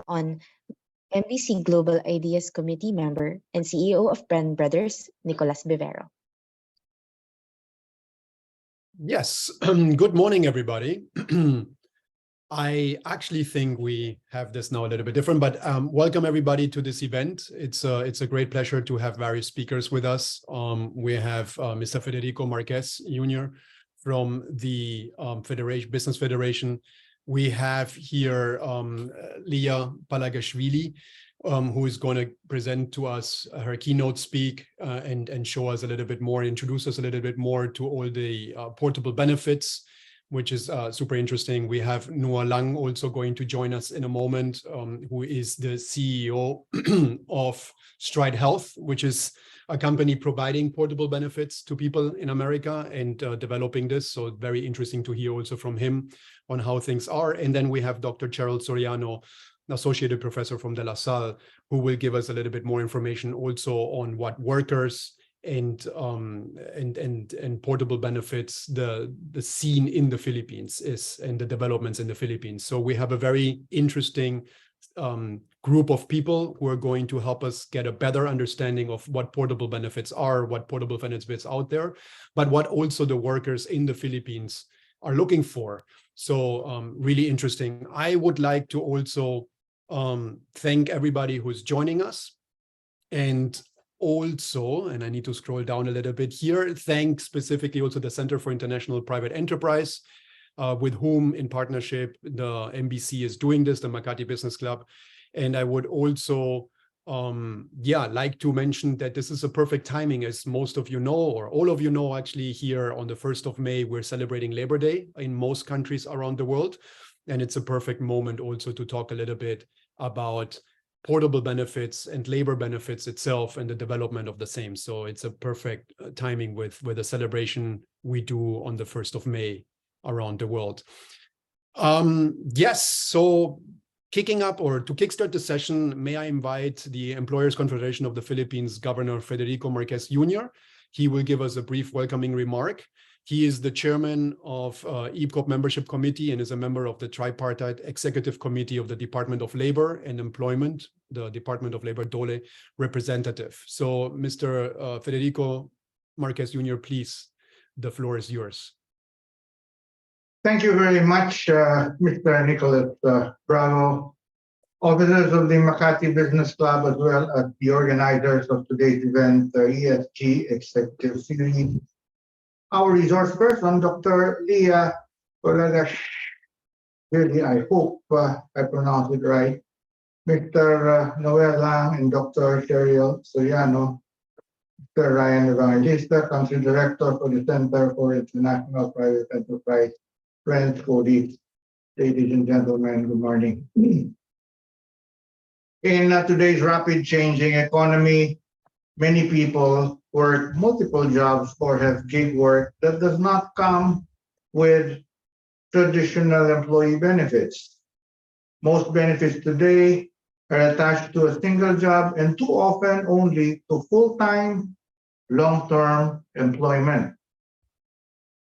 on MBC Global Ideas Committee member and CEO of Brand Brothers, Nicolas Vivero. Yes, good morning, everybody. I actually think we have this now a little bit different, but welcome everybody to this event. It's a great pleasure to have various speakers with us. We have Mr. Federico Marquez Jr. from the Business Federation. We have here Leah Palagashvili, who is going to present to us her keynote speak and show us a little bit more, introduce us a little bit more to all the portable benefits, which is super interesting. We have Noah Lang also going to join us in a moment, who is the CEO of Stride Health, which is a company providing portable benefits to people in America and developing this. So very interesting to hear also from him on how things are. And then we have Dr. Cheryl Soriano, an associate professor from De La Salle, who will give us a little bit more information also on what workers and portable benefits, the scene in the Philippines is, and the developments in the Philippines. So we have a very interesting group of people who are going to help us get a better understanding of what portable benefits are, what portable benefits out there, but what also the workers in the Philippines are looking for. So really interesting. I would like to also thank everybody who's joining us, and also, and I need to scroll down a little bit here, thank specifically also the Center for International Private Enterprise, with whom in partnership the MBC is doing this, the Makati Business Club. And I would also like to mention that this is a perfect timing, as most of you know, or all of you know, actually here on the 1st of May, we're celebrating Labor Day in most countries around the world. And it's a perfect moment also to talk a little bit about portable benefits and labor benefits itself and the development of the same. So it's a perfect timing with the celebration we do on the 1st of May around the world. Yes, so kicking up, or to kickstart the session, may I invite the Employers Confederation of the Philippines Governor Federico Marquez Jr. He will give us a brief welcoming remark. He is the chairman of ECOP membership committee and is a member of the tripartite executive committee of the Department of Labor and Employment, the Department of Labor DOLE representative. So Mr. Federico Marquez Jr., please, the floor is yours. Thank you very much, Mr. Nicolas Bravo, officers of the Makati Business Club, as well as the organizers of today's event, the ESG Executive Series. Our resource person, Dr. Leah Palagashvili, I hope I pronounced it right, Mr. Noel Lang and Dr. Cheryl Soriano, Mr. Ryan Evangelista, Country Director for the Center for International Private Enterprise, friends, colleagues, ladies and gentlemen, good morning. In today's rapid changing economy, many people work multiple jobs or have gig work that does not come with traditional employee benefits. Most benefits today are attached to a single job and too often only to full-time, long-term employment.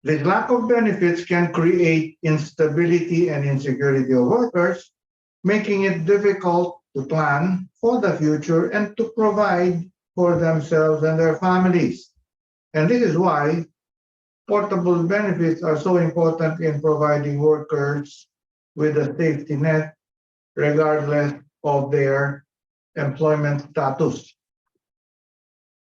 This lack of benefits can create instability and insecurity of workers, making it difficult to plan for the future and to provide for themselves and their families. And this is why portable benefits are so important in providing workers with a safety net, regardless of their employment status.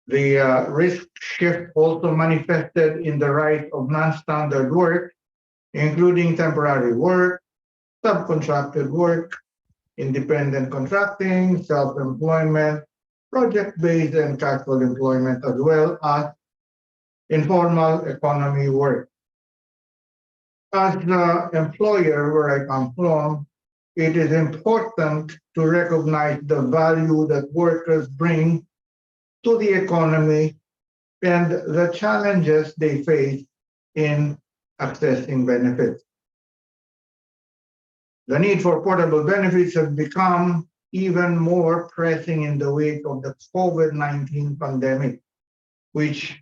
The risk shift also manifested in the rise of non-standard work, including temporary work, subcontracted work, independent contracting, self-employment, project-based and casual employment, as well as informal economy work. As the employer where I come from, it is important to recognize the value that workers bring to the economy and the challenges they face in accessing benefits. The need for portable benefits has become even more pressing in the wake of the COVID-19 pandemic, which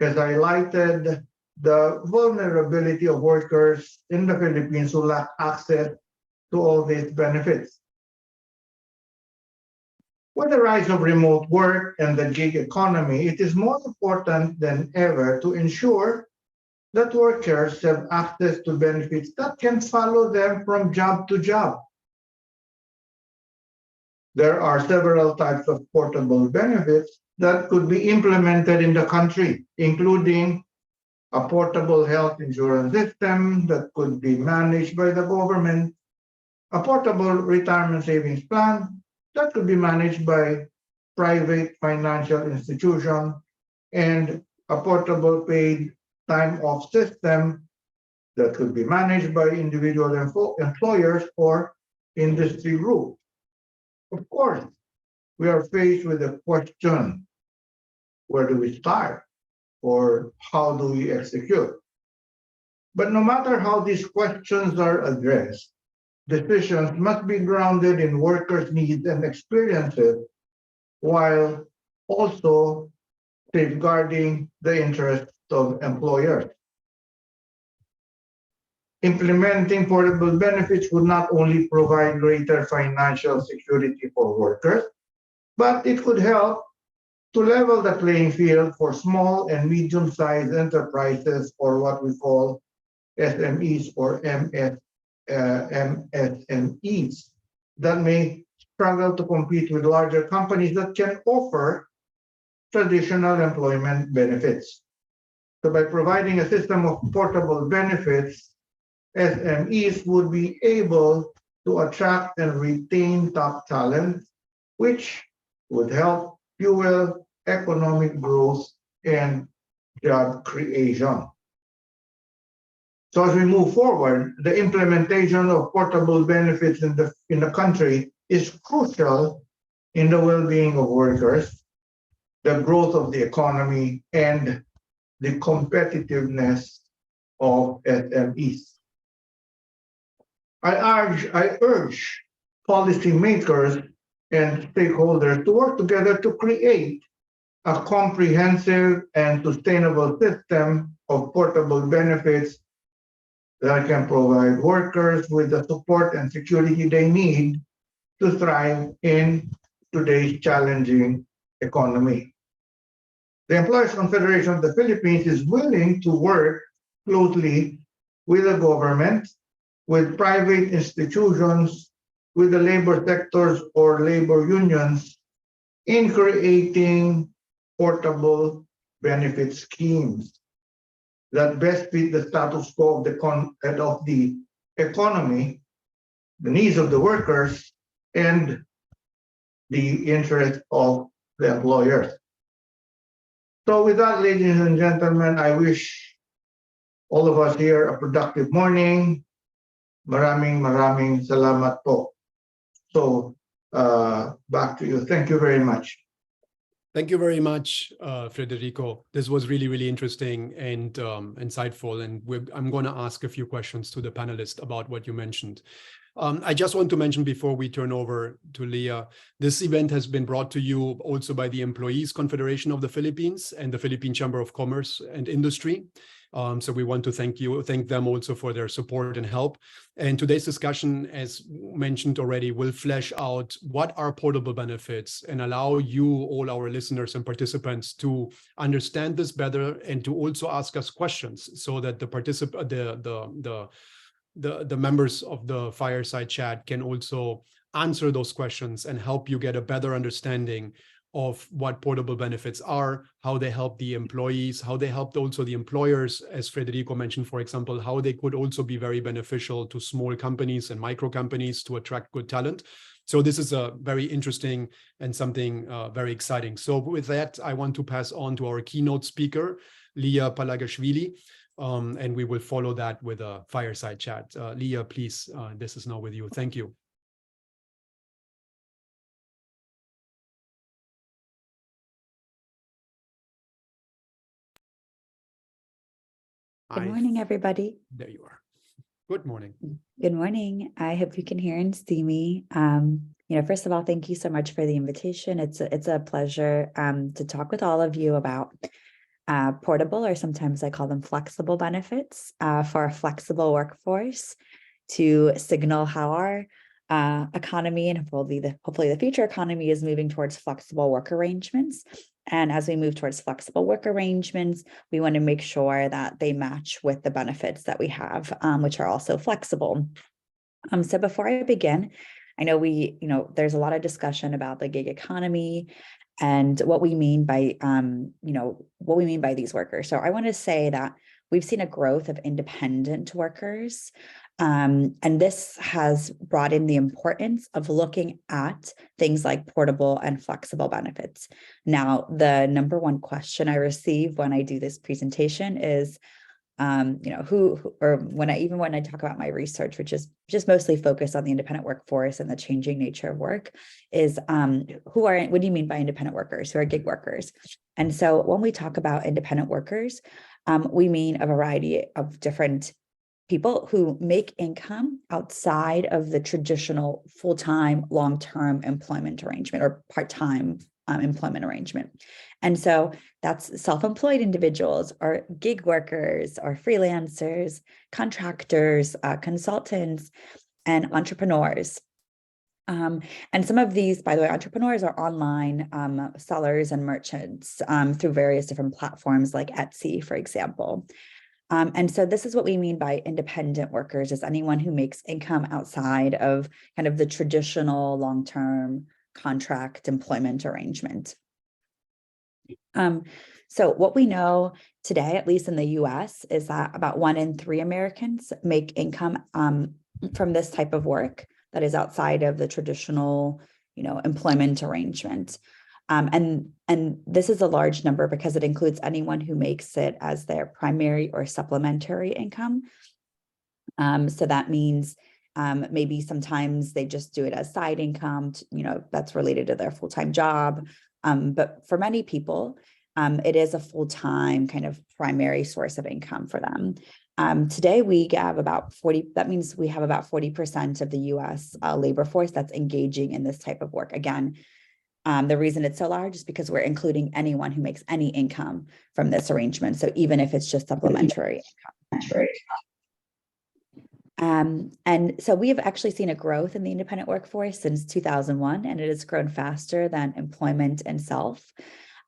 has highlighted the vulnerability of workers in the Philippines who lack access to all these benefits. With the rise of remote work and the gig economy, it is more important than ever to ensure that workers have access to benefits that can follow them from job to job. There are several types of portable benefits that could be implemented in the country, including a portable health insurance system that could be managed by the government, a portable retirement savings plan that could be managed by private financial institution, and a portable paid time off system that could be managed by individual employers or industry groups. Of course, we are faced with the question, where do we start or how do we execute? But no matter how these questions are addressed, decisions must be grounded in workers' needs and experiences while also safeguarding the interests of employers. Implementing portable benefits would not only provide greater financial security for workers, but it could help to level the playing field for small and medium-sized enterprises, or what we call SMEs or MSMEs, that may struggle to compete with larger companies that can offer traditional employment benefits. So by providing a system of portable benefits, SMEs would be able to attract and retain top talent, which would help fuel economic growth and job creation. So as we move forward, the implementation of portable benefits in the country is crucial in the well-being of workers, the growth of the economy, and the competitiveness of SMEs. I urge policymakers and stakeholders to work together to create a comprehensive and sustainable system of portable benefits that can provide workers with the support and security they need to thrive in today's challenging economy. The Employers' Confederation of the Philippines is willing to work closely with the government, with private institutions, with the labor sectors or labor unions in creating portable benefit schemes that best fit the status quo of the economy, the needs of the workers, and the interest of the employers. So with that, ladies and gentlemen, I wish all of us here a productive morning. Maraming salamat po. So back to you. Thank you very much. Thank you very much, Federico. This was really, really interesting and insightful. And I'm going to ask a few questions to the panelists about what you mentioned. I just want to mention before we turn over to Leah, this event has been brought to you also by the Employees Confederation of the Philippines and the Philippine Chamber of Commerce and Industry. So we want to thank them also for their support and help. And today's discussion, as mentioned already, will flesh out what are portable benefits and allow you, all our listeners and participants, to understand this better and to also ask us questions so that the members of the fireside chat can also answer those questions and help you get a better understanding of what portable benefits are, how they help the employees, how they help also the employers, as Federico mentioned, for example, how they could also be very beneficial to small companies and micro companies to attract good talent. So this is a very interesting and something very exciting. So with that, I want to pass on to our keynote speaker, Leah Palagashvili, and we will follow that with a fireside chat. Leah, please, this is now with you. Thank you. Good morning, everybody. There you are. Good morning. Good morning. I hope you can hear and see me. First of all, thank you so much for the invitation. It's a pleasure to talk with all of you about portable, or sometimes I call them flexible benefits for a flexible workforce, to signal how our economy, and hopefully the future economy is moving towards flexible work arrangements. And as we move towards flexible work arrangements, we want to make sure that they match with the benefits that we have, which are also flexible. So before I begin, I know there's a lot of discussion about the gig economy and what we mean by, what we mean by these workers. So I want to say that we've seen a growth of independent workers. And this has brought in the importance of looking at things like portable and flexible benefits. Now, the number one question I receive when I do this presentation is, when I talk about my research, which is just mostly focused on the independent workforce and the changing nature of work, is what do you mean by independent workers? Who are gig workers? And so when we talk about independent workers, we mean a variety of different people who make income outside of the traditional full-time, long-term employment arrangement or part-time employment arrangement. And so that's self-employed individuals or gig workers or freelancers, contractors, consultants, and entrepreneurs. And some of these, by the way, entrepreneurs are online sellers and merchants through various different platforms like Etsy, for example. And so this is what we mean by independent workers, is anyone who makes income outside of kind of the traditional long-term contract employment arrangement. So what we know today, at least in the US, is that about 1 in 3 Americans make income from this type of work that is outside of the traditional, employment arrangement. And this is a large number because it includes anyone who makes it as their primary or supplementary income. So that means maybe sometimes they just do it as side income, that's related to their full-time job. But for many people, it is a full-time kind of primary source of income for them. Today we have about 40% of the US labor force that's engaging in this type of work. Again, the reason it's so large is because we're including anyone who makes any income from this arrangement. So even if it's just supplementary income. And so we have actually seen a growth in the independent workforce since 2001, and it has grown faster than employment itself.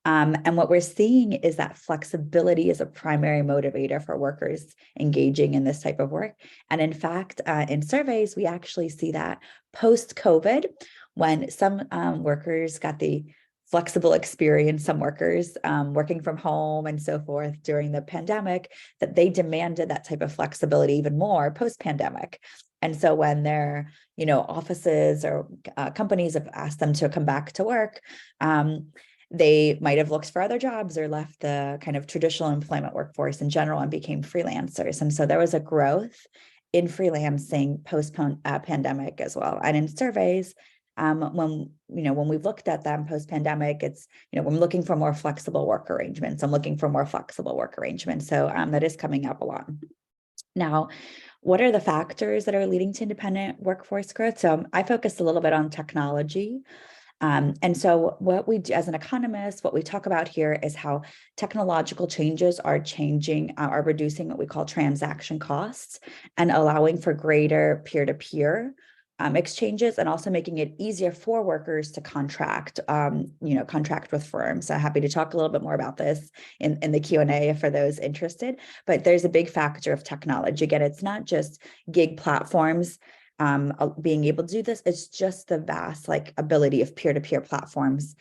And what we're seeing is that flexibility is a primary motivator for workers engaging in this type of work. And in fact, in surveys, we actually see that post-COVID, when some workers got the flexible experience, some workers working from home and so forth during the pandemic, that they demanded that type of flexibility even more post-pandemic. And so when their, offices or companies have asked them to come back to work, they might have looked for other jobs or left the kind of traditional employment workforce in general and became freelancers. And so there was a growth in freelancing post-pandemic as well. And in surveys, when we've looked at them post-pandemic, it's, I'm looking for more flexible work arrangements. I'm looking for more flexible work arrangements. So that is coming up a lot. Now, what are the factors that are leading to independent workforce growth? So I focused a little bit on technology. And so what we do as an economist, what we talk about here is how technological changes are reducing what we call transaction costs and allowing for greater peer-to-peer exchanges, and also making it easier for workers to contract with firms. So happy to talk a little bit more about this in the Q&A for those interested, but there's a big factor of technology. Again, it's not just gig platforms being able to do this, it's just the vast ability of peer-to-peer platforms.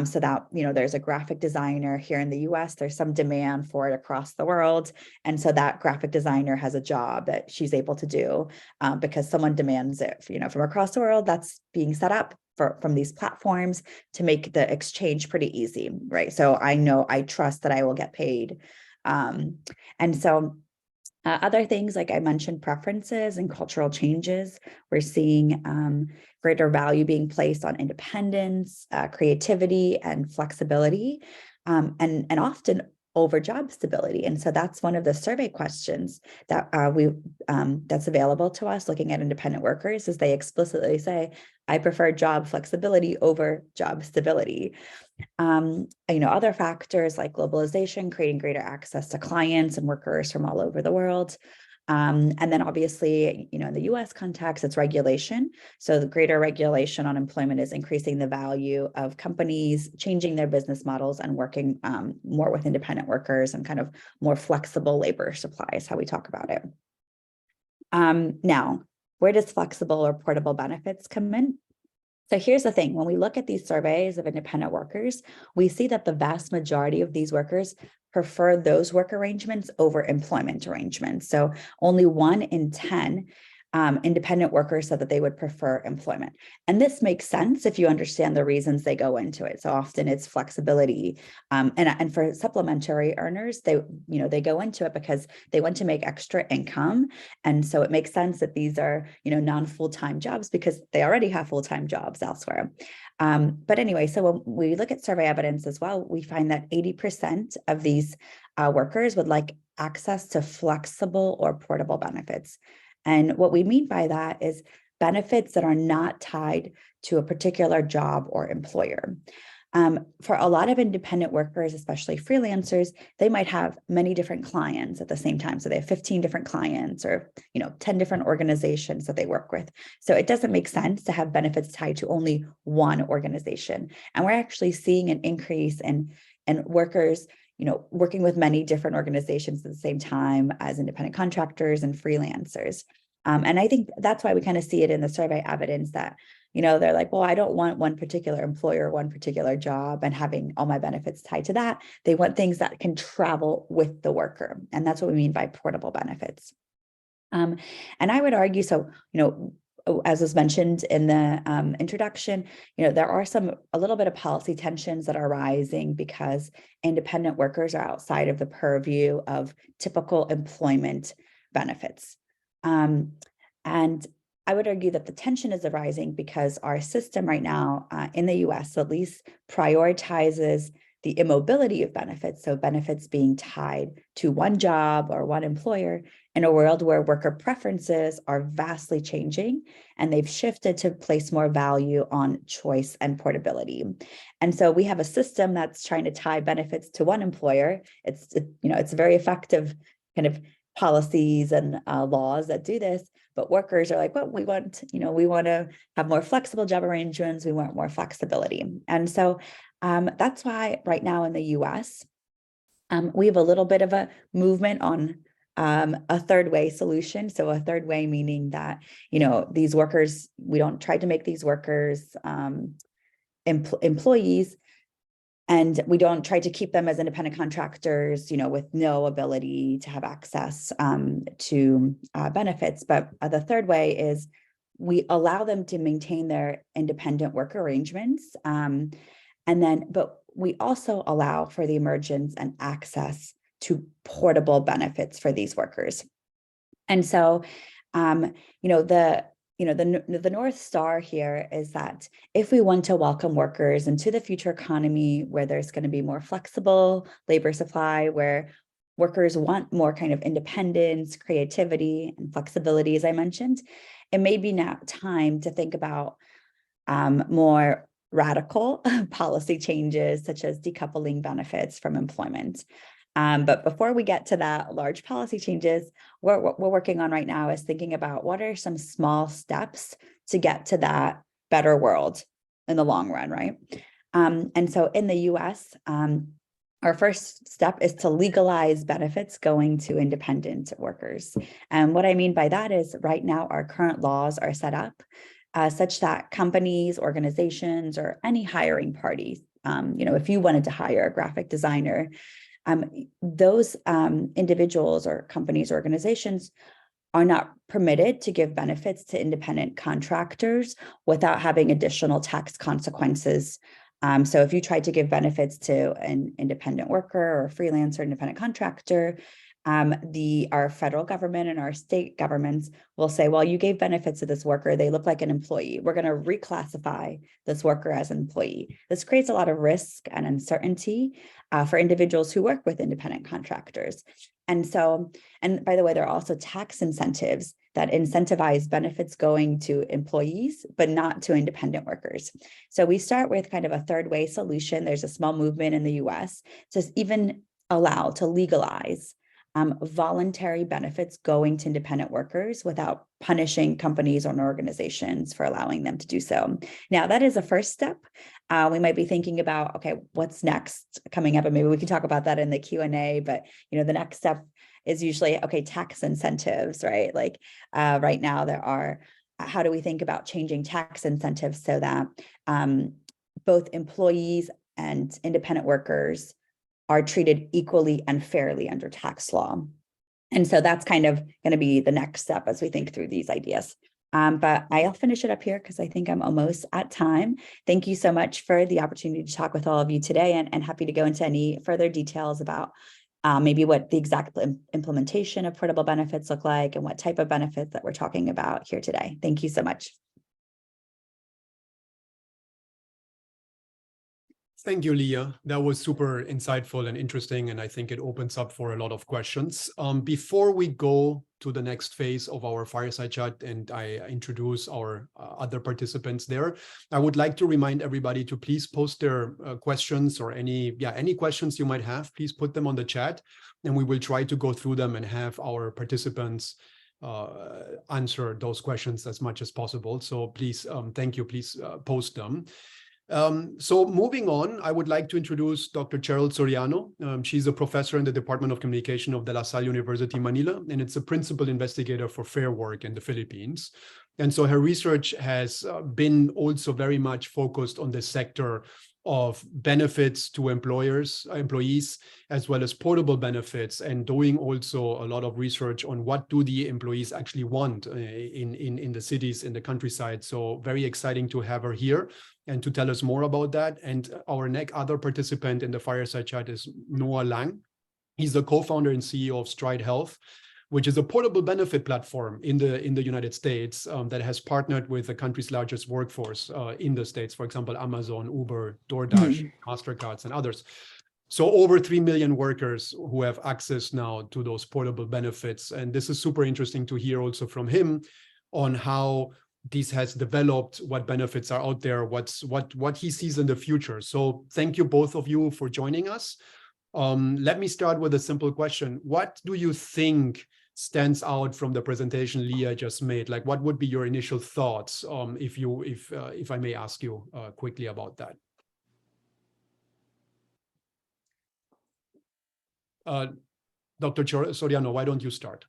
So that, there's a graphic designer here in the US, there's some demand for it across the world. And so that graphic designer has a job that she's able to do because someone demands it, from across the world. That's being set up from these platforms to make the exchange pretty easy, right? So I trust that I will get paid. And so other things, like I mentioned, preferences and cultural changes. We're seeing greater value being placed on independence, creativity, and flexibility, and often over job stability. And so that's one of the survey questions that that's available to us looking at independent workers, is they explicitly say, I prefer job flexibility over job stability. Other factors like globalization, creating greater access to clients and workers from all over the world. And then obviously, in the US context, it's regulation. So the greater regulation on employment is increasing the value of companies, changing their business models and working more with independent workers and kind of more flexible labor supply is how we talk about it. Now, where does flexible or portable benefits come in? So here's the thing, when we look at these surveys of independent workers, we see that the vast majority of these workers prefer those work arrangements over employment arrangements. So only 1 in 10 independent workers said that they would prefer employment. And this makes sense if you understand the reasons they go into it. So often it's flexibility. And for supplementary earners, they go into it because they want to make extra income. And so it makes sense that these are, non-full-time jobs because they already have full-time jobs elsewhere. But anyway, so when we look at survey evidence as well, we find that 80% of these workers would like access to flexible or portable benefits. And what we mean by that is benefits that are not tied to a particular job or employer. For a lot of independent workers, especially freelancers, they might have many different clients at the same time. So they have 15 different clients or 10 different organizations that they work with. So it doesn't make sense to have benefits tied to only one organization. And we're actually seeing an increase in workers working with many different organizations at the same time as independent contractors and freelancers. And I think that's why we kind of see it in the survey evidence that, they're like, well, I don't want one particular employer, one particular job and having all my benefits tied to that. They want things that can travel with the worker. And that's what we mean by portable benefits. And I would argue, so, as was mentioned in the introduction, there are a little bit of policy tensions that are rising because independent workers are outside of the purview of typical employment benefits. And I would argue that the tension is arising because our system right now in the US at least prioritizes the immobility of benefits, so benefits being tied to one job or one employer in a world where worker preferences are vastly changing and they've shifted to place more value on choice and portability. And so we have a system that's trying to tie benefits to one employer. It's very effective kind of policies and laws that do this, but workers are like, well, we want to have more flexible job arrangements. We want more flexibility. And so that's why right now in the US, we have a little bit of a movement on a third way solution. So a third way meaning that, these workers, we don't try to make these workers employees, and we don't try to keep them as independent contractors, with no ability to have access to benefits. But the third way is we allow them to maintain their independent work arrangements. But we also allow for the emergence and access to portable benefits for these workers. And so, the North Star here is that if we want to welcome workers into the future economy where there's going to be more flexible labor supply, where workers want more kind of independence, creativity, and flexibility, as I mentioned, it may be now time to think about more radical policy changes, such as decoupling benefits from employment. But before we get to that large policy changes, what we're working on right now is thinking about what are some small steps to get to that better world in the long run, right? And so in the US, our first step is to legalize benefits going to independent workers. And what I mean by that is right now our current laws are set up such that companies, organizations, or any hiring parties, if you wanted to hire a graphic designer, those individuals or companies, organizations are not permitted to give benefits to independent contractors without having additional tax consequences. So if you tried to give benefits to an independent worker or a freelancer, independent contractor, our federal government and our state governments will say, well, you gave benefits to this worker, they look like an employee. We're going to reclassify this worker as an employee. This creates a lot of risk and uncertainty for individuals who work with independent contractors. And by the way, there are also tax incentives that incentivize benefits going to employees, but not to independent workers. So we start with kind of a third way solution. There's a small movement in the US to even allow to legalize voluntary benefits going to independent workers without punishing companies or organizations for allowing them to do so. Now, that is a first step. We might be thinking about, okay, what's next coming up? And maybe we can talk about that in the Q&A, but the next step is usually, okay, tax incentives, right? Like right now there are, how do we think about changing tax incentives so that both employees and independent workers are treated equally and fairly under tax law? And so that's kind of going to be the next step as we think through these ideas. But I'll finish it up here because I think I'm almost at time. Thank you so much for the opportunity to talk with all of you today, and happy to go into any further details about maybe what the exact implementation of portable benefits look like and what type of benefits that we're talking about here today. Thank you so much. Thank you, Leah. That was super insightful and interesting, and I think it opens up for a lot of questions. Before we go to the next phase of our fireside chat and I introduce our other participants there, I would like to remind everybody to please post their questions or any questions you might have. Please put them on the chat, and we will try to go through them and have our participants answer those questions as much as possible. So please, thank you. Please post them. So moving on, I would like to introduce Dr. Cheryl Soriano. She's a professor in the Department of Communication of De La Salle University, Manila, and it's a principal investigator for fair work in the Philippines. And so her research has been also very much focused on the sector of benefits to employees, as well as portable benefits, and doing also a lot of research on what do the employees actually want in the cities, in the countryside. So very exciting to have her here and to tell us more about that. And our next other participant in the fireside chat is Noah Lang. He's the co-founder and CEO of Stride Health, which is a portable benefit platform in the United States that has partnered with the country's largest workforce in the States, for example, Amazon, Uber, DoorDash, MasterCards, and others. So over 3 million workers who have access now to those portable benefits. And this is super interesting to hear also from him on how this has developed, what benefits are out there, what he sees in the future. So thank you both of you for joining us. Let me start with a simple question. What do you think stands out from the presentation Leah just made? Like, what would be your initial thoughts, if I may ask you quickly about that? Dr. Soriano, why don't you start?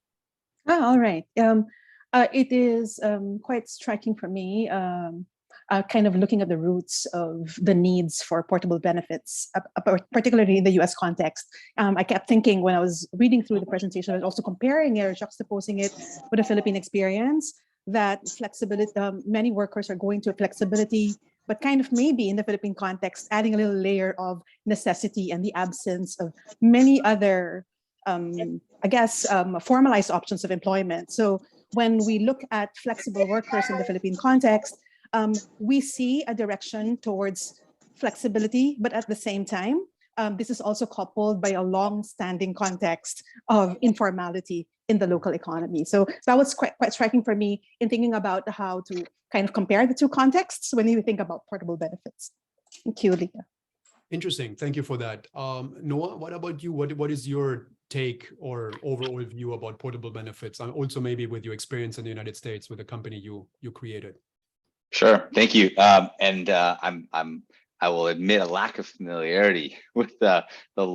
All right. It is quite striking for me, kind of looking at the roots of the needs for portable benefits, particularly in the US context. I kept thinking when I was reading through the presentation, and also comparing it or juxtaposing it with the Philippine experience, that flexibility, many workers are going to flexibility, but kind of maybe in the Philippine context, adding a little layer of necessity and the absence of many other, formalized options of employment. So when we look at flexible workers in the Philippine context, we see a direction towards flexibility, but at the same time, this is also coupled by a long-standing context of informality in the local economy. So that was quite striking for me in thinking about how to kind of compare the two contexts when you think about portable benefits. Thank you, Leah. Interesting. Thank you for that. Noah, what about you? What is your take or overall view about portable benefits, and also maybe with your experience in the United States with the company you created? Sure. Thank you. I will admit a lack of familiarity with the more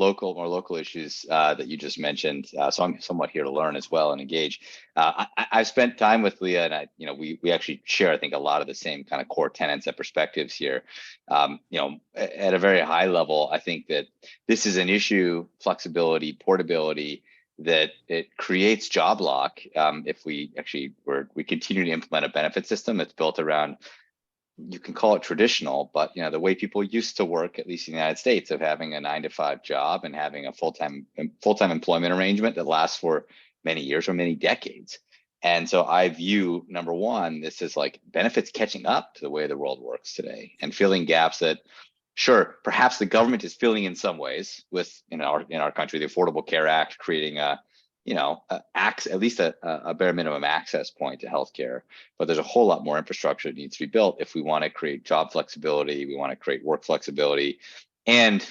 local issues that you just mentioned. So I'm somewhat here to learn as well and engage. I've spent time with Leah, and we actually share, I think, a lot of the same kind of core tenets and perspectives here. At a very high level, I think that this is an issue, flexibility, portability, that it creates job lock if we continue to implement a benefit system that's built around, you can call it traditional, but the way people used to work, at least in the United States, of having a 9-to-5 job and having a full-time employment arrangement that lasts for many years or many decades. And so I view, number one, this is like benefits catching up to the way the world works today and filling gaps that, sure, perhaps the government is filling in some ways with, in our country, the Affordable Care Act, creating at least a bare minimum access point to healthcare. But there's a whole lot more infrastructure that needs to be built if we want to create job flexibility, we want to create work flexibility. And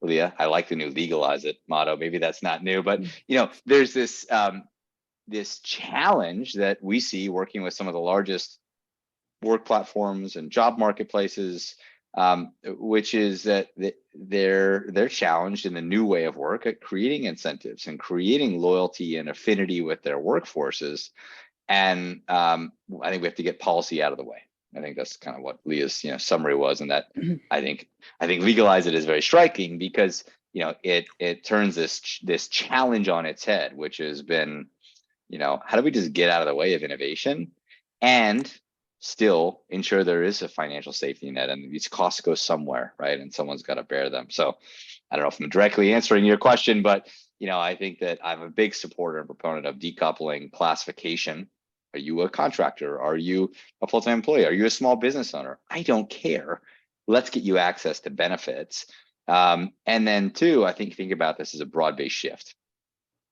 Leah. I like the new legalize it motto. Maybe that's not new, but you know, there's this this challenge that we see working with some of the largest work platforms and job marketplaces, which is that they're challenged in the new way of work at creating incentives and creating loyalty and affinity with their workforces. And I think we have to get policy out of the way. I think that's kind of what Leah's summary was, and that I think legalize it is very striking because it turns this challenge on its head, which has been how do we just get out of the way of innovation and still ensure there is a financial safety net, and these costs go somewhere, right? And someone's got to bear them. So I don't know if I'm directly answering your question, but I think that I'm a big supporter and proponent of decoupling classification. Are you a contractor? Are you a full-time employee? Are you a small business owner? I don't care. Let's get you access to benefits. And then two, I think about this as a broad-based shift.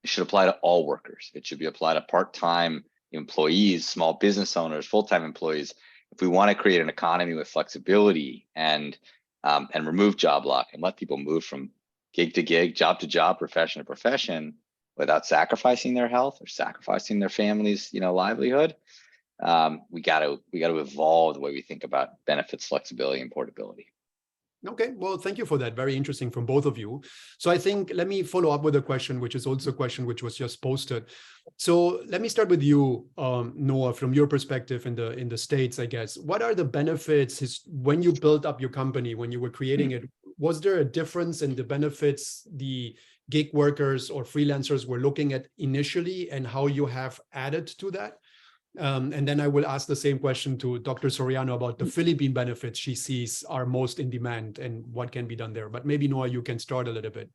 It should apply to all workers. It should be applied to part-time employees, small business owners, full-time employees. If we want to create an economy with flexibility and remove job lock and let people move from gig to gig, job to job, profession to profession without sacrificing their health or sacrificing their family's livelihood, we got to evolve the way we think about benefits, flexibility, and portability. Okay, well, thank you for that. Very interesting from both of you. So I think let me follow up with a question, which is also a question which was just posted. So let me start with you, Noah, from your perspective in the States, I guess. What are the benefits when you built up your company, when you were creating it? Was there a difference in the benefits the gig workers or freelancers were looking at initially and how you have added to that? And then I will ask the same question to Dr. Soriano about the Philippine benefits she sees are most in demand and what can be done there. But maybe, Noah, you can start a little bit.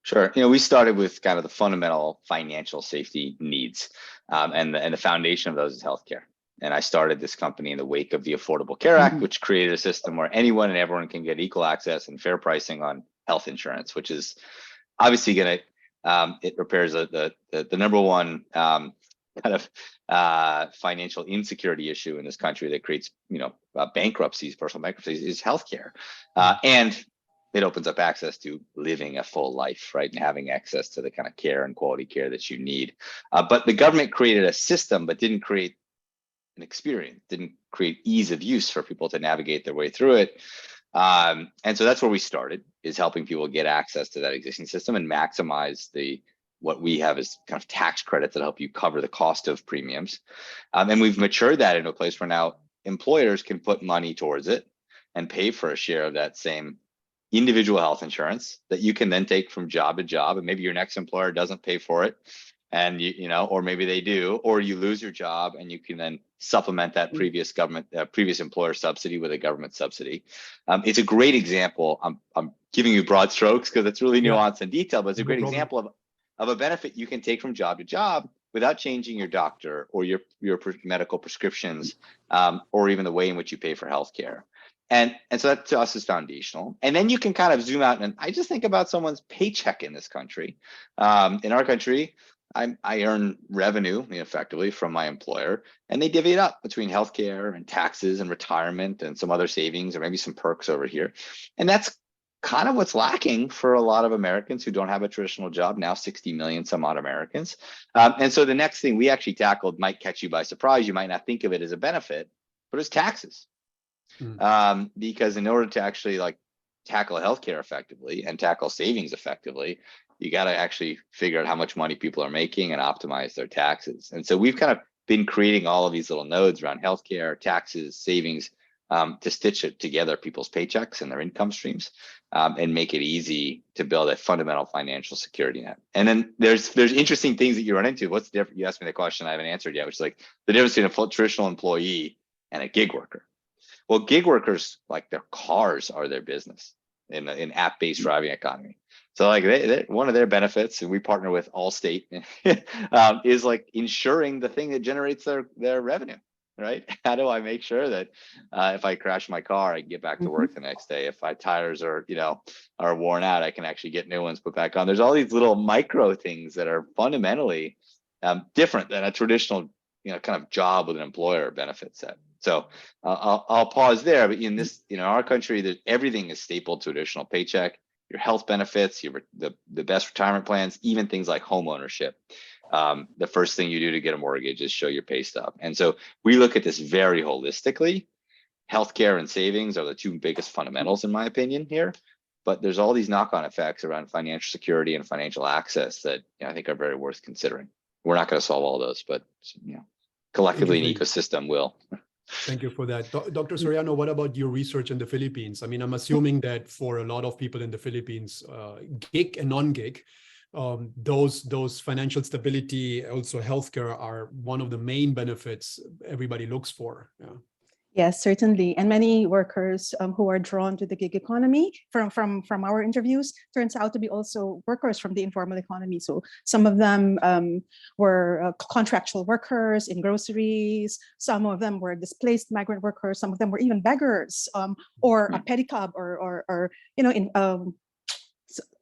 Sure. We started with kind of the fundamental financial safety needs, and the foundation of those is healthcare. And I started this company in the wake of the Affordable Care Act, which created a system where anyone and everyone can get equal access and fair pricing on health insurance, which is obviously going to it repairs the number one kind of financial insecurity issue in this country that creates bankruptcies, personal bankruptcies, is healthcare, and it opens up access to living a full life, right, and having access to the kind of care and quality care that you need. But the government created a system, but didn't create an experience, didn't create ease of use for people to navigate their way through it. And so that's where we started, is helping people get access to that existing system and maximize what we have is kind of tax credits that help you cover the cost of premiums. And we've matured that into a place where now employers can put money towards it and pay for a share of that same individual health insurance that you can then take from job to job. And maybe your next employer doesn't pay for it, and or maybe they do, or you lose your job and you can then supplement that previous employer subsidy with a government subsidy. It's a great example. I'm giving you broad strokes because it's really nuanced and detailed, but it's a great example of a benefit you can take from job to job without changing your doctor or your medical prescriptions, or even the way in which you pay for healthcare. And so that to us is foundational. And then you can kind of zoom out, and I just think about someone's paycheck in this country. In our country, I earn revenue effectively from my employer, and they divvy it up between healthcare and taxes and retirement and some other savings or maybe some perks over here. And that's kind of what's lacking for a lot of Americans who don't have a traditional job, now 60 million some odd Americans. And so the next thing we actually tackled might catch you by surprise. You might not think of it as a benefit, but it's taxes. Because in order to actually tackle healthcare effectively and tackle savings effectively, you got to actually figure out how much money people are making and optimize their taxes. And so we've kind of been creating all of these little nodes around healthcare, taxes, savings, to stitch it together, people's paychecks and their income streams, and make it easy to build a fundamental financial security net. And then there's interesting things that you run into. What's the difference? You asked me the question I haven't answered yet, which is the difference between a traditional employee and a gig worker. Well, gig workers, their cars are their business in app-based driving economy. So one of their benefits, and we partner with Allstate, is insuring the thing that generates their revenue. Right? How do I make sure that if I crash my car, I can get back to work the next day? If my tires are worn out, I can actually get new ones put back on. There's all these little micro things that are fundamentally different than a traditional kind of job with an employer benefit set. So I'll pause there. But in our country, that everything is stapled to a traditional paycheck. health benefits, the best retirement plans, even things like home ownership. The first thing you do to get a mortgage is show your pay stub. And so we look at this very holistically. Healthcare and savings are the two biggest fundamentals, in my opinion, here. But there's all these knock-on effects around financial security and financial access that I think are very worth considering. We're not going to solve all those, but collectively an ecosystem will. Thank you for that. Dr. Soriano, what about your research in the Philippines? I mean, I'm assuming that for a lot of people in the Philippines, gig and non-gig, those financial stability, also healthcare, are one of the main benefits everybody looks for. Yeah. Yes, certainly. And many workers who are drawn to the gig economy from our interviews turns out to be also workers from the informal economy. So some of them were contractual workers in groceries. Some of them were displaced migrant workers. Some of them were even beggars or a pedicab or in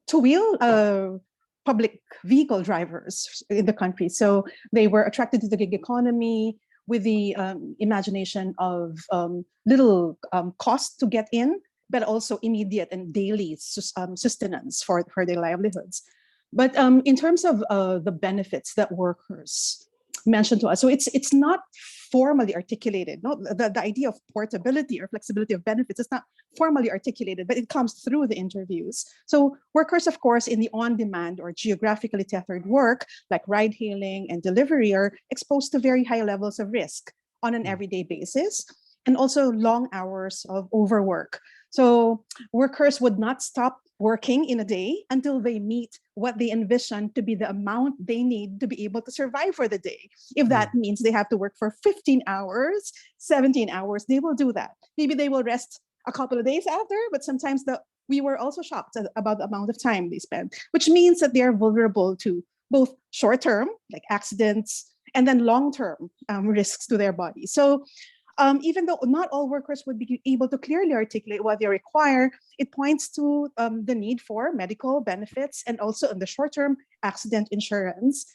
two-wheel public vehicle drivers in the country. So they were attracted to the gig economy with the imagination of little cost to get in, but also immediate and daily sustenance for their livelihoods. But in terms of the benefits that workers mentioned to us, so it's not formally articulated. No, the idea of portability or flexibility of benefits is not formally articulated, but it comes through the interviews. So workers, of course, in the on-demand or geographically tethered work, like ride-hailing and delivery, are exposed to very high levels of risk on an everyday basis, and also long hours of overwork. So workers would not stop working in a day until they meet what they envision to be the amount they need to be able to survive for the day. If that means they have to work for 15 hours, 17 hours, they will do that. Maybe they will rest a couple of days after, but sometimes we were also shocked about the amount of time they spend, which means that they are vulnerable to both short-term, like accidents, and then long-term risks to their body. So even though not all workers would be able to clearly articulate what they require, it points to the need for medical benefits and also in the short-term accident insurance.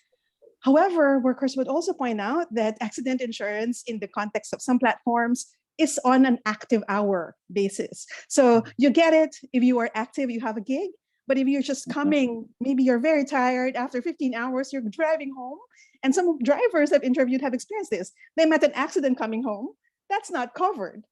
However, workers would also point out that accident insurance in the context of some platforms is on an active hour basis. So you get it if you are active, you have a gig. But if you're just coming, maybe you're very tired, after 15 hours, you're driving home. And some drivers I've interviewed have experienced this. They met an accident coming home. That's not covered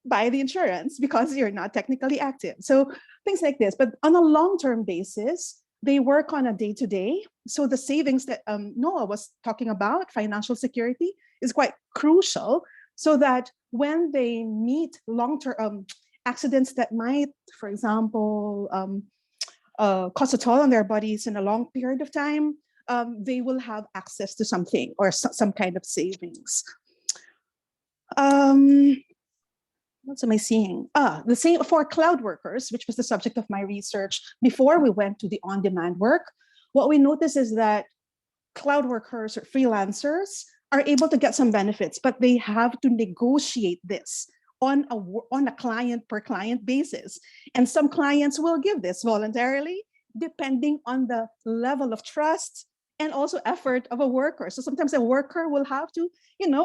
by the insurance because you're not technically active. So things like this. But on a long-term basis, they work on a day-to-day. So the savings that Noah was talking about, financial security, is quite crucial so that when they meet long-term accidents that might, for example, cause a toll on their bodies in a long period of time, they will have access to something or some kind of savings. What am I seeing? The same for cloud workers, which was the subject of my research before we went to the on-demand work. What we notice is that cloud workers or freelancers are able to get some benefits, but they have to negotiate this on a client per client basis. And some clients will give this voluntarily, depending on the level of trust and also effort of a worker. So sometimes a worker will have to,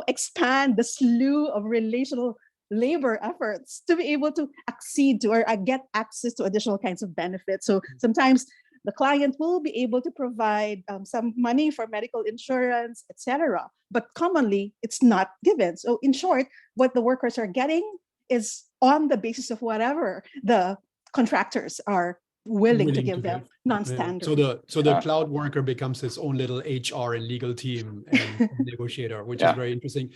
expand the slew of relational labor efforts to be able to accede to or get access to additional kinds of benefits. So sometimes the client will be able to provide some money for medical insurance, etc. But commonly, it's not given. So in short, what the workers are getting is on the basis of whatever the contractors are willing to give them, non-standard. So the cloud worker becomes his own little HR and legal team and negotiator, which is very interesting.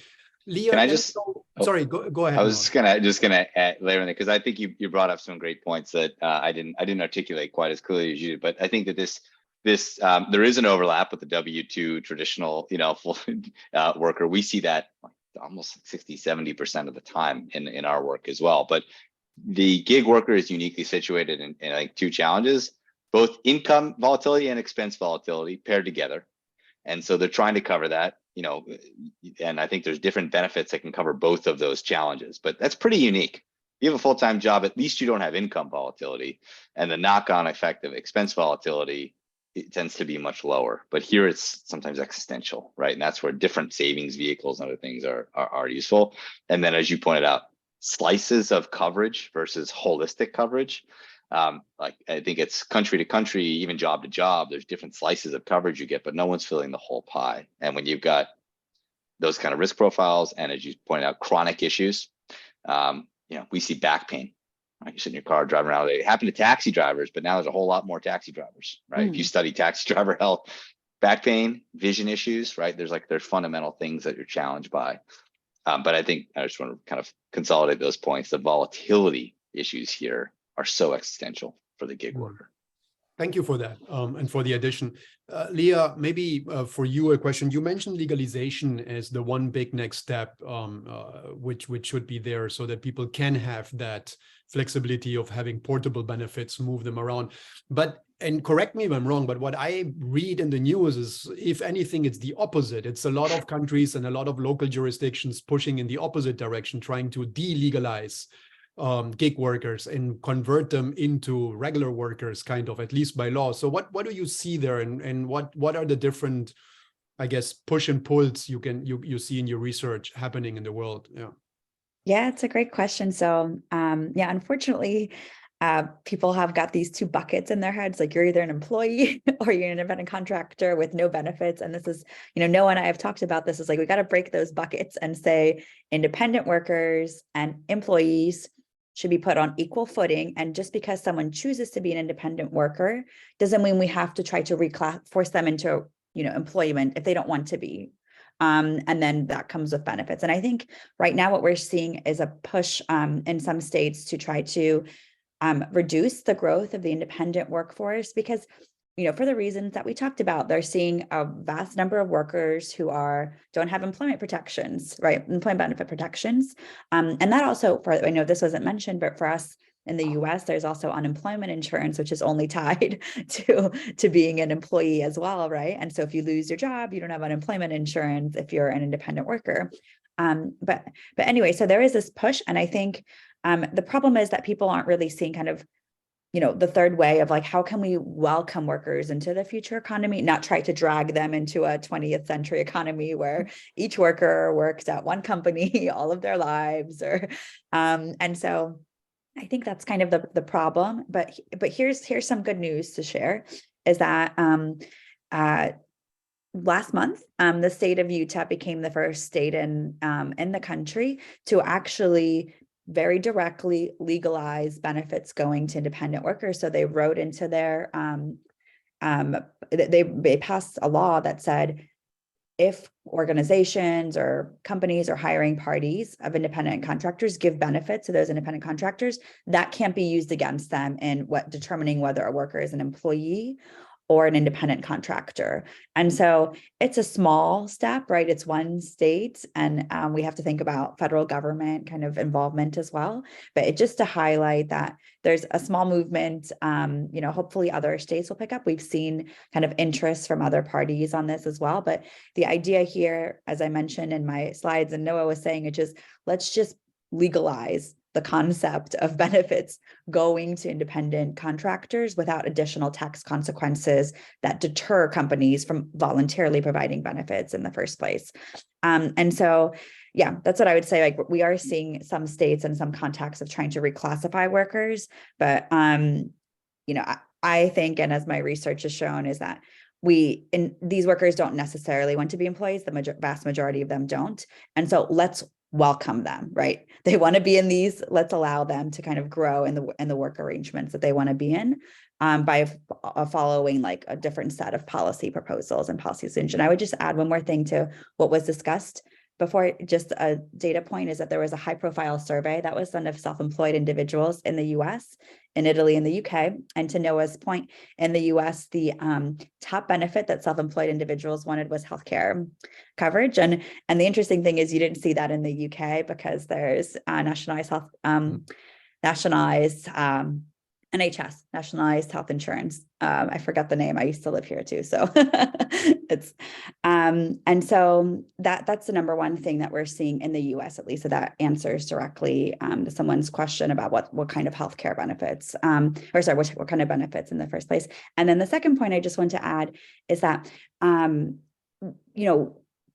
Leah, can I just? Sorry, go ahead. I was just gonna add, layer in there because I think you brought up some great points that I didn't articulate quite as clearly as you did. But I think that this there is an overlap with the W-2 traditional full worker. We see that almost 60-70% of the time in our work as well. But the gig worker is uniquely situated in like two challenges, both income volatility and expense volatility paired together. And so they're trying to cover that, and I think there's different benefits that can cover both of those challenges, but that's pretty unique. If you have a full-time job, at least you don't have income volatility, and the knock-on effect of expense volatility, it tends to be much lower. But here it's sometimes existential, right? And that's where different savings vehicles and other things are useful. And then as you pointed out, slices of coverage versus holistic coverage. Like I think it's country to country, even job to job, there's different slices of coverage you get, but no one's filling the whole pie. And when you've got those kind of risk profiles, and as you pointed out, chronic issues, we see back pain. Right? You sit in your car driving around. It happened to taxi drivers, but now there's a whole lot more taxi drivers, right? If you study taxi driver health, back pain, vision issues, right? There's fundamental things that you're challenged by. But I think I just want to kind of consolidate those points. The volatility issues here are so existential for the gig worker. Thank you for that, and for the addition. Leah, maybe for you a question. You mentioned legalization as the one big next step, which should be there so that people can have that flexibility of having portable benefits, move them around. And correct me if I'm wrong, but what I read in the news is, if anything, it's the opposite. It's a lot of countries and a lot of local jurisdictions pushing in the opposite direction, trying to delegalize gig workers and convert them into regular workers, kind of, at least by law. So what do you see there, and what are the different, I guess, push and pulls you see in your research happening in the world? Yeah, it's a great question. So unfortunately, people have got these two buckets in their heads, like you're either an employee or you're an independent contractor with no benefits. And this is, Noah and I have talked about this, is like, we got to break those buckets and say independent workers and employees should be put on equal footing. And just because someone chooses to be an independent worker doesn't mean we have to try to force them into, employment if they don't want to be. And then that comes with benefits. And I think right now what we're seeing is a push in some states to try to reduce the growth of the independent workforce, because, for the reasons that we talked about, they're seeing a vast number of workers who don't have employment protections, right? Employment benefit protections. And that also, I know this wasn't mentioned, but for us in the US, there's also unemployment insurance, which is only tied to being an employee as well, right? And so if you lose your job, you don't have unemployment insurance if you're an independent worker. But anyway, so there is this push, and I think the problem is that people aren't really seeing kind of, the third way of like, how can we welcome workers into the future economy, not try to drag them into a 20th century economy where each worker works at one company all of their lives, and so I think that's kind of the problem. But here's some good news to share, is that last month, the state of Utah became the first state in the country to actually very directly legalize benefits going to independent workers. So they wrote into their, they passed a law that said, if organizations or companies or hiring parties of independent contractors give benefits to those independent contractors, that can't be used against them in determining whether a worker is an employee or an independent contractor. And so it's a small step, right? It's one state, and we have to think about federal government kind of involvement as well. But it just to highlight that there's a small movement, hopefully other states will pick up. We've seen kind of interest from other parties on this as well. But the idea here, as I mentioned in my slides and Noah was saying, let's just legalize the concept of benefits going to independent contractors without additional tax consequences that deter companies from voluntarily providing benefits in the first place. And so, yeah, that's what I would say. Like, we are seeing some states and some contexts of trying to reclassify workers, but I think, and as my research has shown, is that these workers don't necessarily want to be employees. The vast majority of them don't. And so let's welcome them, right? They want to be in these, let's allow them to kind of grow in the work arrangements that they want to be in by following like a different set of policy proposals and policy solutions. And I would just add one more thing to what was discussed before. Just a data point is that there was a high profile survey that was done of self-employed individuals in the US, in Italy, and the UK. And to Noah's point, in the US, the top benefit that self-employed individuals wanted was healthcare coverage. And the interesting thing is you didn't see that in the UK because there's nationalized health, NHS, nationalized health insurance. I forgot the name. I used to live here too. So it's, and so that's the number one thing that we're seeing in the US, at least. So that answers directly to someone's question about what kind of healthcare benefits, what kind of benefits in the first place. And then the second point I just want to add is that,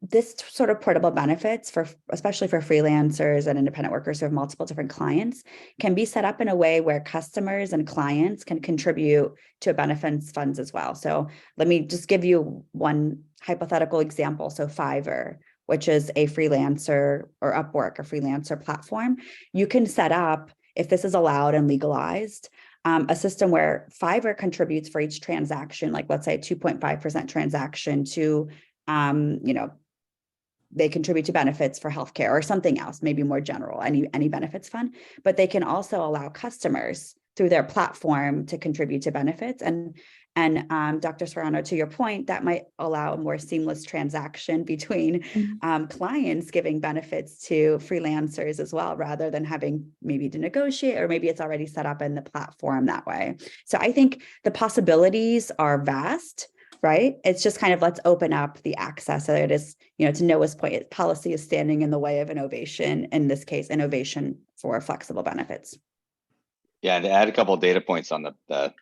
this sort of portable benefits especially for freelancers and independent workers who have multiple different clients can be set up in a way where customers and clients can contribute to a benefits funds as well. So let me just give you one hypothetical example. So Fiverr, which is a freelancer, or Upwork, a freelancer platform, you can set up, if this is allowed and legalized, a system where Fiverr contributes for each transaction, like let's say 2.5% transaction to, they contribute to benefits for healthcare or something else, maybe more general, any benefits fund, but they can also allow customers through their platform to contribute to benefits. And Dr. Serrano, to your point, that might allow a more seamless transaction between clients giving benefits to freelancers as well, rather than having maybe to negotiate, or maybe it's already set up in the platform that way. So I think the possibilities are vast, right? It's just kind of, let's open up the access. So it is, to Noah's point, policy is standing in the way of innovation, in this case, innovation for flexible benefits. Yeah, and to add a couple of data points on the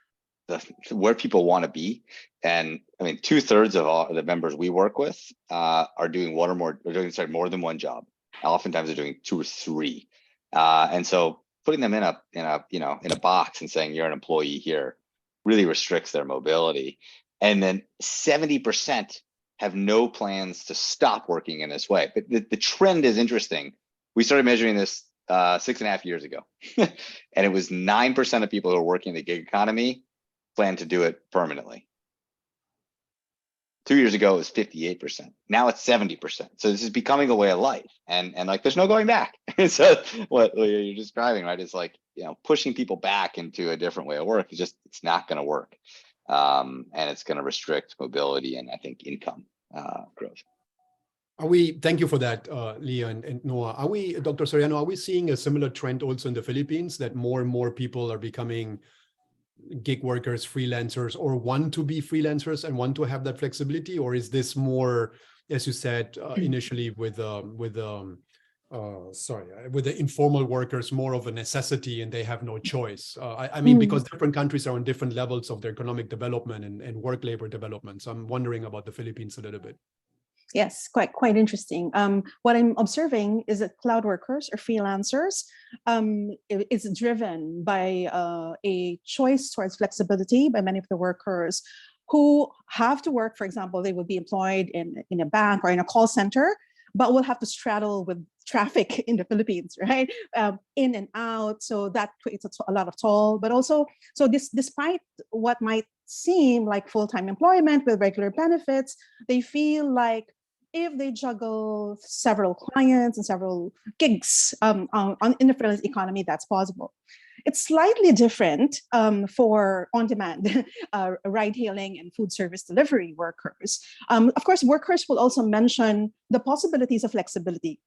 where people want to be. And I mean, 2/3 of all the members we work with are doing more than one job. Oftentimes they're doing 2 or 3. And so putting them in a box and saying you're an employee here really restricts their mobility. And then 70% have no plans to stop working in this way. But the trend is interesting. We started measuring this 6.5 years ago, and it was 9% of people who are working in the gig economy plan to do it permanently. 2 years ago, it was 58%. Now it's 70%. So this is becoming a way of life, and like there's no going back. So what you're describing, right, is like, pushing people back into a different way of work is it's not going to work. And it's going to restrict mobility and I think income growth. Thank you for that, Leah and Noah. Dr. Soriano, are we seeing a similar trend also in the Philippines, that more and more people are becoming gig workers, freelancers, or want to be freelancers and want to have that flexibility? Or is this more, as you said initially with the informal workers, more of a necessity and they have no choice? I mean, because different countries are on different levels of their economic development and work labor development. So I'm wondering about the Philippines a little bit. Yes, quite interesting. What I'm observing is that cloud workers or freelancers is driven by a choice towards flexibility by many of the workers who have to work. For example, they would be employed in a bank or in a call center, but will have to straddle with traffic in the Philippines, right? In and out. So that creates a lot of toll. But also, so despite what might seem like full-time employment with regular benefits, they feel like if they juggle several clients and several gigs in the freelance economy, that's possible. It's slightly different for on-demand ride-hailing and food service delivery workers. Of course, workers will also mention the possibilities of flexibility.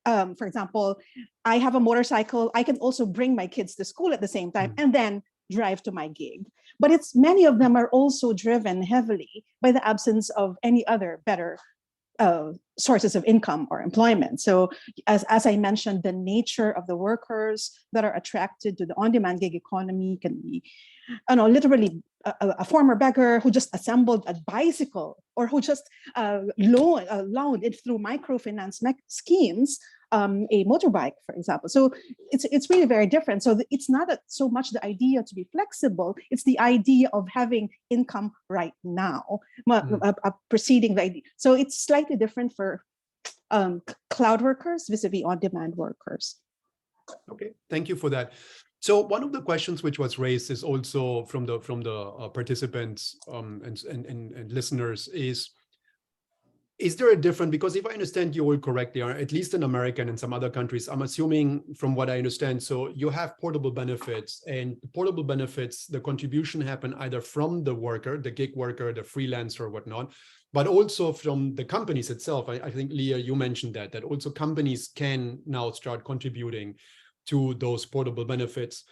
For example, I have a motorcycle. I can also bring my kids to school at the same time and then drive to my gig. But many of them are also driven heavily by the absence of any other better sources of income or employment. So as I mentioned, the nature of the workers that are attracted to the on-demand gig economy can be, literally a former beggar who just assembled a bicycle, or who just loaned it through microfinance schemes, a motorbike, for example. So it's really very different. So it's not so much the idea to be flexible, it's the idea of having income right now, preceding the idea. So it's slightly different for cloud workers vis-a-vis on-demand workers. Okay, thank you for that. So one of the questions which was raised is also from the participants and listeners is there a difference? Because if I understand you all correctly, or at least in America and in some other countries, I'm assuming from what I understand, so you have portable benefits, and portable benefits, the contribution happen either from the worker, the gig worker, the freelancer, or whatnot, but also from the companies itself. I think, Leah, you mentioned that also companies can now start contributing to those portable benefits.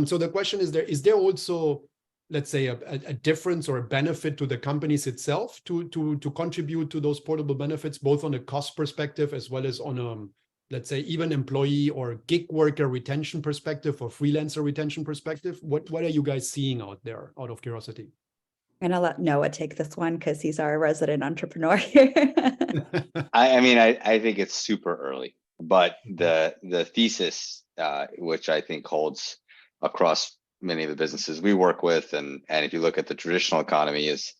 So the question is there also, let's say, a difference or a benefit to the companies itself to contribute to those portable benefits, both on a cost perspective as well as on a, let's say, even employee or gig worker retention perspective or freelancer retention perspective? What are you guys seeing out there, out of curiosity? I'm gonna let Noah take this one because he's our resident entrepreneur here. I mean, I think it's super early, but the thesis, which I think holds across many of the businesses we work with, and if you look at the traditional economy, is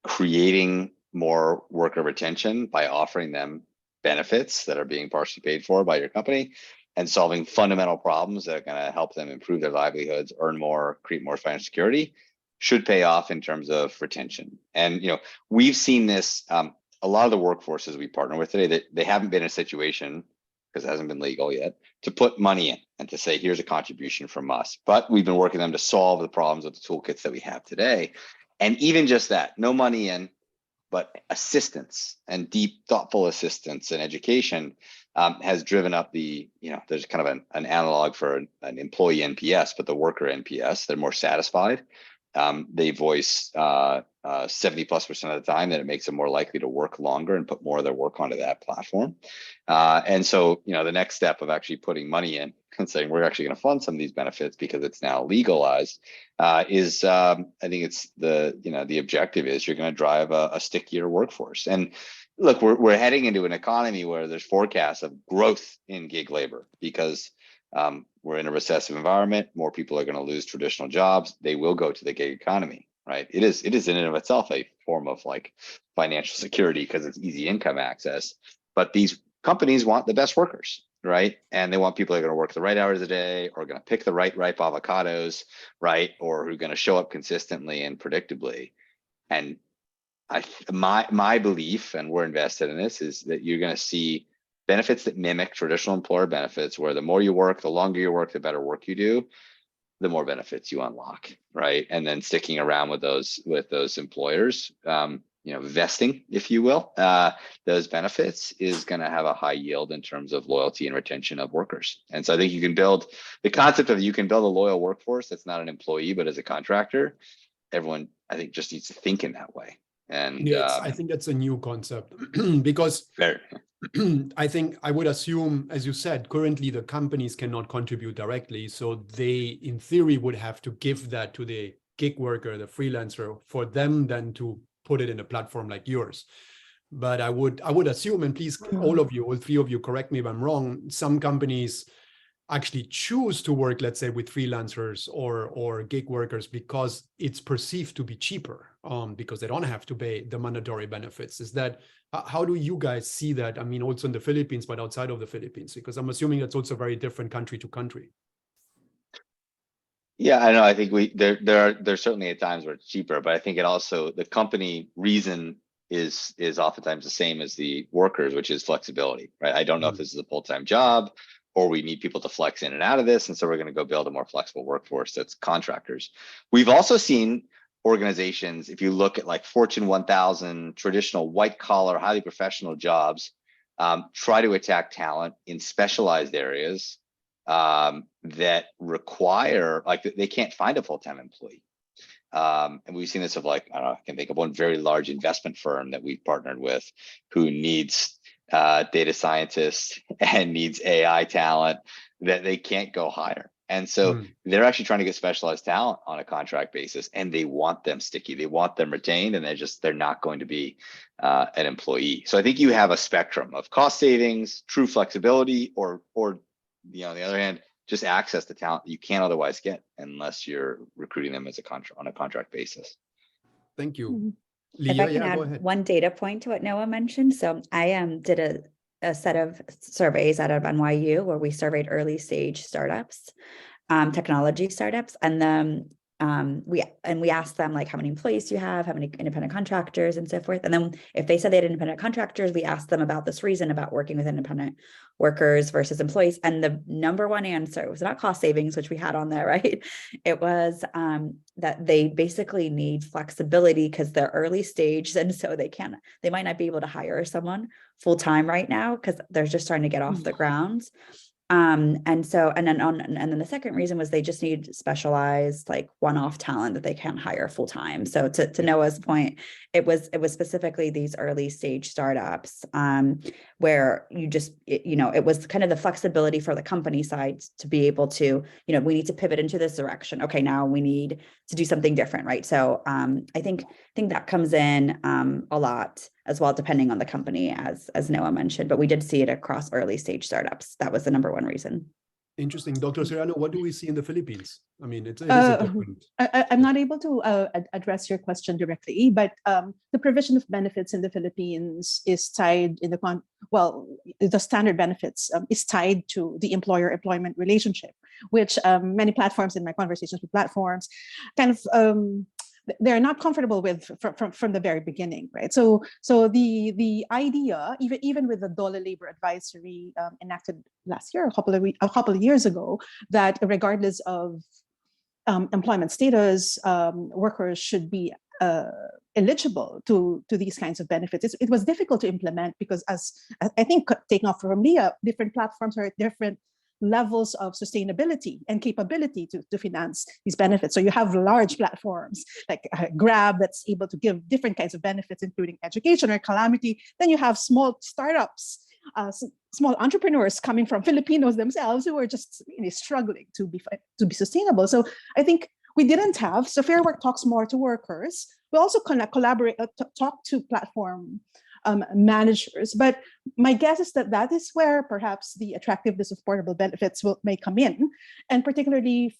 creating more worker retention by offering them benefits that are being partially paid for by your company, and solving fundamental problems that are going to help them improve their livelihoods, earn more, create more financial security, should pay off in terms of retention. And we've seen this. A lot of the workforces we partner with today, that they haven't been in a situation, because it hasn't been legal yet, to put money in and to say, here's a contribution from us. But we've been working them to solve the problems with the toolkits that we have today. And even just that, no money in, but assistance and deep, thoughtful assistance and education has driven up the, there's kind of an analog for an employee NPS, but the worker NPS, they're more satisfied. They voice 70+% of the time that it makes them more likely to work longer and put more of their work onto that platform. And so, the next step of actually putting money in and saying, we're actually going to fund some of these benefits because it's now legalized, is I think it's the objective is you're going to drive a stickier workforce. And look, we're heading into an economy where there's forecasts of growth in gig labor because we're in a recessive environment. More people are going to lose traditional jobs. They will go to the gig economy, right? It is in and of itself a form of like financial security because it's easy income access. But these companies want the best workers, right? And they want people that are going to work the right hours a day, or going to pick the right ripe avocados, right? Or who are going to show up consistently and predictably. And my belief, and we're invested in this, is that you're going to see benefits that mimic traditional employer benefits, where the more you work, the longer you work, the better work you do, the more benefits you unlock, right? And then sticking around with those employers, vesting, if you will, those benefits is going to have a high yield in terms of loyalty and retention of workers. And so I think you can build a loyal workforce that's not an employee but as a contractor. Everyone, I think, just needs to think in that way. And I think that's a new concept because I think I would assume, as you said, currently the companies cannot contribute directly. So they, in theory, would have to give that to the gig worker, the freelancer, for them then to put it in a platform like yours. But I would assume, and please, all three of you, correct me if I'm wrong, some companies actually choose to work, let's say, with freelancers or gig workers because it's perceived to be cheaper, because they don't have to pay the mandatory benefits. Is that, how do you guys see that? I mean, also in the Philippines, but outside of the Philippines, because I'm assuming it's also very different country to country. Yeah, I know. I think there's certainly at times where it's cheaper, but I think it also, the company reason is oftentimes the same as the workers, which is flexibility, right? I don't know if this is a full-time job, or we need people to flex in and out of this. And so we're going to go build a more flexible workforce that's contractors. We've also seen organizations, if you look at like Fortune 1000, traditional white collar, highly professional jobs, try to attack talent in specialized areas that require, like, they can't find a full-time employee. And we've seen this of, like, I don't know, I can think of one very large investment firm that we've partnered with who needs data scientists and needs AI talent that they can't go hire. And so they're actually trying to get specialized talent on a contract basis, and they want them sticky, they want them retained, and they're not going to be an employee. So I think you have a spectrum of cost savings, true flexibility, or on the other hand, just access to talent that you can't otherwise get unless you're recruiting them as on a contract basis. Thank you. Mm-hmm. Leah, If I can go add ahead. one data point to what Noah mentioned. So I did a set of surveys out of NYU where we surveyed early stage startups, technology startups, and then we asked them, like, how many employees do you have, how many independent contractors, and so forth. And then if they said they had independent contractors, we asked them about this reason about working with independent workers versus employees. And the number one answer was not cost savings, which we had on there, right? It was that they basically need flexibility because they're early stage, and so they might not be able to hire someone full time right now because they're just starting to get off the ground. And then the second reason was they just need specialized, like one-off talent that they can't hire full time. So to Noah's point, it was specifically these early stage startups where it was kind of the flexibility for the company side to be able to, we need to pivot into this direction. Okay, now we need to do something different, right? So I think that comes in a lot as well, depending on the company, as Noah mentioned, but we did see it across early stage startups. That was the number one reason. Interesting. Dr. Serrano, what do we see in the Philippines? I mean, it is a different... I'm not able to address your question directly, but the provision of benefits in the Philippines is tied in the standard benefits is tied to the employer-employment relationship, which many platforms in my conversations with platforms kind of they're not comfortable with from the very beginning, right? So the idea, even with the DOLE labor advisory enacted last year, a couple of years ago, that regardless of employment status, workers should be eligible to these kinds of benefits. It was difficult to implement because, as I think taking off from Leah, different platforms are at different levels of sustainability and capability to finance these benefits. So you have large platforms like Grab that's able to give different kinds of benefits, including education or calamity. Then you have small startups, small entrepreneurs coming from Filipinos themselves who are just really struggling to be sustainable. So I think we didn't have, so Fair Work talks more to workers. We also collaborate, talk to platform managers, but my guess is that is where perhaps the attractiveness of portable benefits may come in, and particularly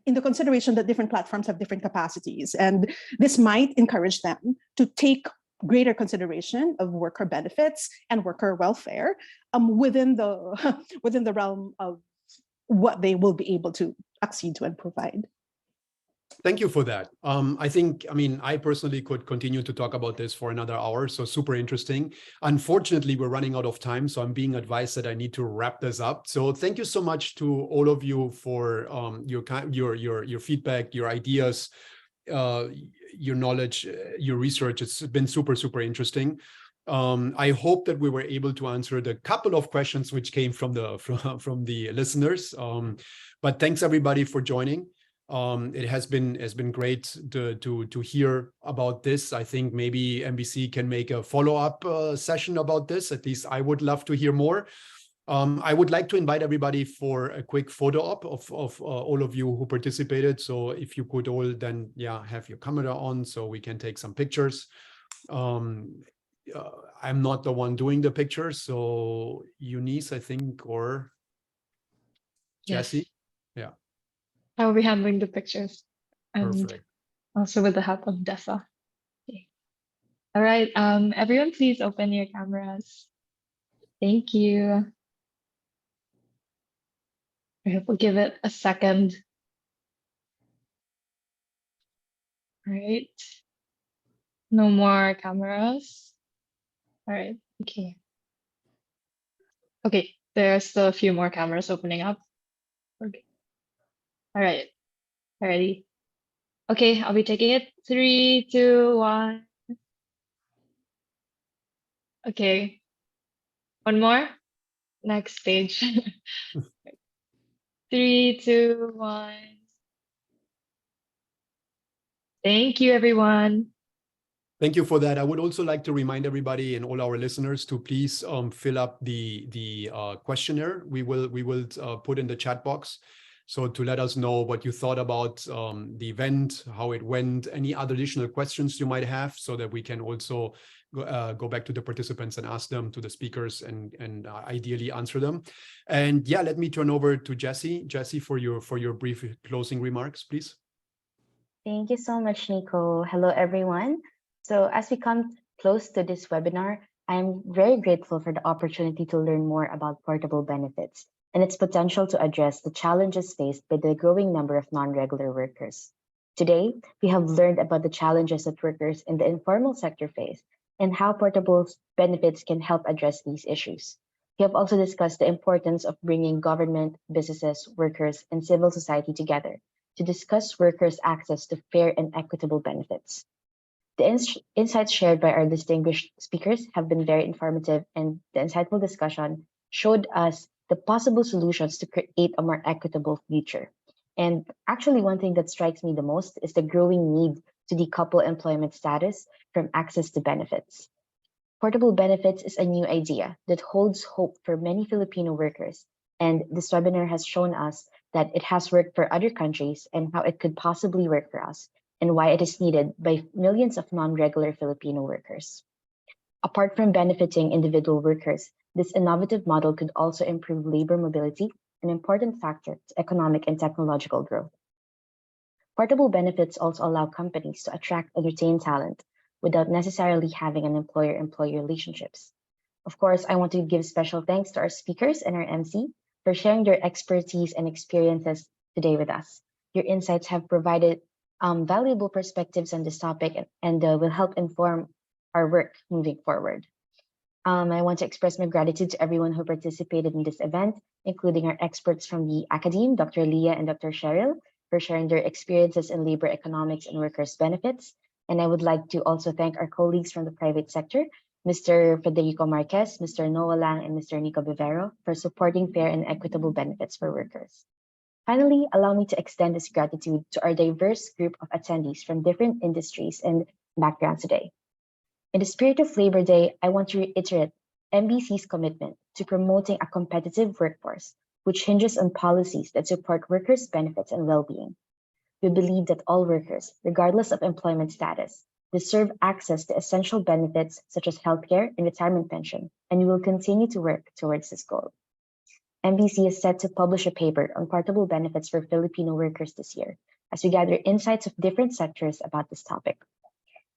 in the consideration that different platforms have different capacities, and this might encourage them to take greater consideration of worker benefits and worker welfare within the realm of what they will be able to accede to and provide. Thank you for that. I personally could continue to talk about this for another hour, so super interesting. Unfortunately, we're running out of time, so I'm being advised that I need to wrap this up. So thank you so much to all of you for your feedback, your ideas, your knowledge, your research. It's been super, super interesting. I hope that we were able to answer the couple of questions which came from the listeners. But thanks everybody for joining. It has been great to hear about this. I think maybe MBC can make a follow-up session about this. At least I would love to hear more. I would like to invite everybody for a quick photo op of all of you who participated. So if you could all then have your camera on so we can take some pictures. I'm not the one doing the pictures, so Eunice, I think, or Jessie. Yes. Yeah. I will be handling the pictures and Perfect. also with the help of Defa. Okay. All right, everyone, please open your cameras. Thank you. I hope we'll give it a second. All right. No more cameras. All right, okay. Okay, there are still a few more cameras opening up. Okay. All right, alrighty. Okay, I'll be taking it. 3, 2, 1. Okay, one more. Next page. 3, 2, 1. Thank you, everyone. Thank you for that. I would also like to remind everybody and all our listeners to please fill up the questionnaire we will put in the chat box. So to let us know what you thought about the event, how it went, any other additional questions you might have, so that we can also go back to the participants and ask them, to the speakers, and ideally answer them. And yeah, let me turn over to Jessie. Jessie, for your brief closing remarks, please. Thank you so much, Nico. Hello, everyone. So as we come close to this webinar, I'm very grateful for the opportunity to learn more about portable benefits and its potential to address the challenges faced by the growing number of non-regular workers. Today, we have learned about the challenges that workers in the informal sector face and how portable benefits can help address these issues. We have also discussed the importance of bringing government, businesses, workers, and civil society together to discuss workers' access to fair and equitable benefits. The insights shared by our distinguished speakers have been very informative, and the insightful discussion showed us the possible solutions to create a more equitable future. And actually, one thing that strikes me the most is the growing need to decouple employment status from access to benefits. Portable benefits is a new idea that holds hope for many Filipino workers, and this webinar has shown us that it has worked for other countries and how it could possibly work for us, and why it is needed by millions of non-regular Filipino workers. Apart from benefiting individual workers, this innovative model could also improve labor mobility, an important factor to economic and technological growth. Portable benefits also allow companies to attract and retain talent without necessarily having an employer-employee relationships. Of course, I want to give special thanks to our speakers and our MC for sharing their expertise and experiences today with us. Your insights have provided valuable perspectives on this topic and will help inform our work moving forward. I want to express my gratitude to everyone who participated in this event, including our experts from the academe, Dr. Leah and Dr. Cheryl, for sharing their experiences in labor economics and workers' benefits. And I would like to also thank our colleagues from the private sector, Mr. Federico Marquez, Mr. Noah Lang, and Mr. Nico Vivero, for supporting fair and equitable benefits for workers. Finally, allow me to extend this gratitude to our diverse group of attendees from different industries and backgrounds today. In the spirit of Labor Day, I want to reiterate MBC's commitment to promoting a competitive workforce, which hinges on policies that support workers' benefits and well-being. We believe that all workers, regardless of employment status, deserve access to essential benefits such as healthcare and retirement pension, and we will continue to work towards this goal. MBC is set to publish a paper on portable benefits for Filipino workers this year, as we gather insights of different sectors about this topic.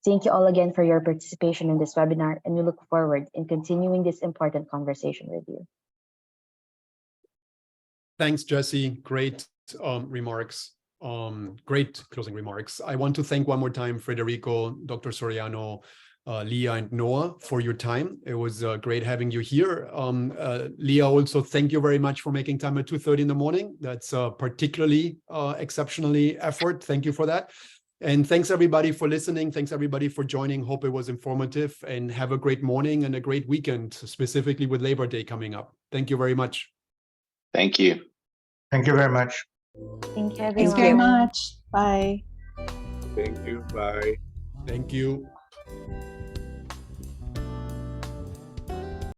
Thank you all again for your participation in this webinar, and we look forward in continuing this important conversation with you. Thanks, Jesse. Great remarks. Great closing remarks. I want to thank one more time Federico, Dr. Soriano, Leah, and Noah for your time. It was great having you here. Leah, also thank you very much for making time at 2:30 in the morning. That's particularly exceptionally effort. Thank you for that. And thanks everybody for listening. Thanks everybody for joining. Hope it was informative, and have a great morning and a great weekend, specifically with Labor Day coming up. Thank you very much. Thank you. Thank you very much. Thank you, everyone. Thanks very much. Bye. Thank you. Bye. Thank you.